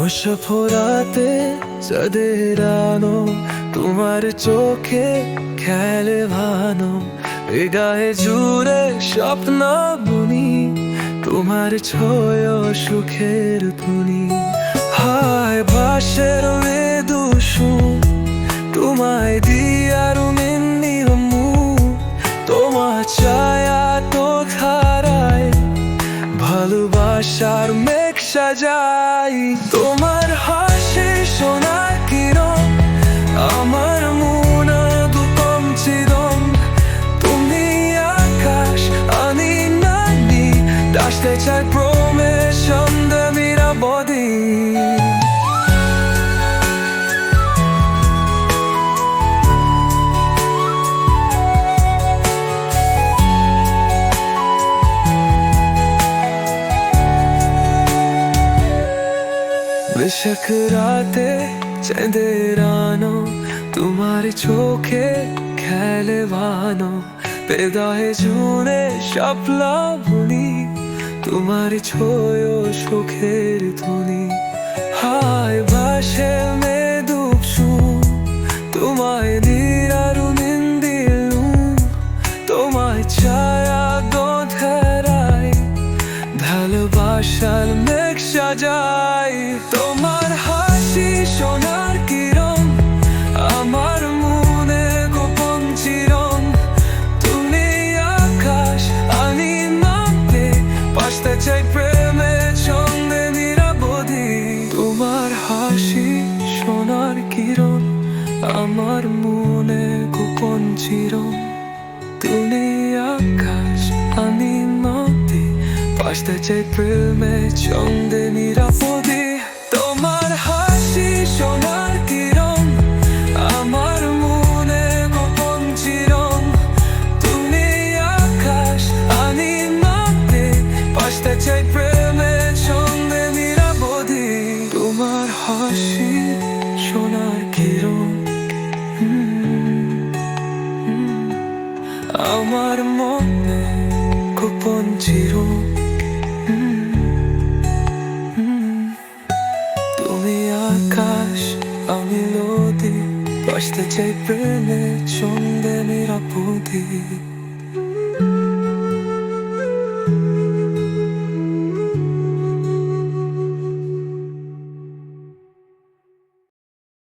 ফোরাতে চাঁদের আলো, তোমার চোখে খেলে ভানো, এ গায়ে জুড়ে স্বপ্ন বুনি, তোমার ছয় সুখের ধুনি। হায় বাঁশের মৃদু সুর, তোমায় দিয়ার মিন্নি তোমার ছায়া তো ধারায় ভালোবাসার মেঘ সাজাই। তোমার হাসি সোনার কিরণ, আমার মনে দুকম চিরন, তুমি আকাশ আমি নানি, ডাসতে চাই প্রমে সন্ধ্যা নিরাপদী। বেশক রাতে চাঁদের আনো, তোমার চোখে খেলে ভানো, হৃদয়ে জুড়ে স্বপ্ন বুনি, তোমার ছয় সুখের ধুনি। হায় বাসে মৃদু সুর, তোমায় নিরারু নিন্দিলু, তোমায় ছায়া দোধারায় ভালোবাসার মেঘ সাজাই। তোমার হাসি সোনার কিরণ, আমার মনে গোপন চিরন, তুমি আকাশ আমি মাপে, বাঁচতে চাই প্রেমে ছন্দে নিরাবধি। তোমার হাসি সোনার কিরণ, আমার মনে গোপন চিরন, তুমি আকাশ আমি মাপে, বাঁচতে চাই প্রেমে ছন্দে নিরাপদে। তোমার হাসি সোনার কিরণ, আমার মনে গোপন চিরন, তুমি আকাশ আমি মাপে, বাঁচতে চাই প্রেমে ছন্দে নিরাপদে। তোমার হাসি সোনার কিরণ, আমার মনে গোপন চিরন, তুমি আকাশ আমি নদী, বাঁচতে চাই প্রেমে ছন্দে নিরাপদে।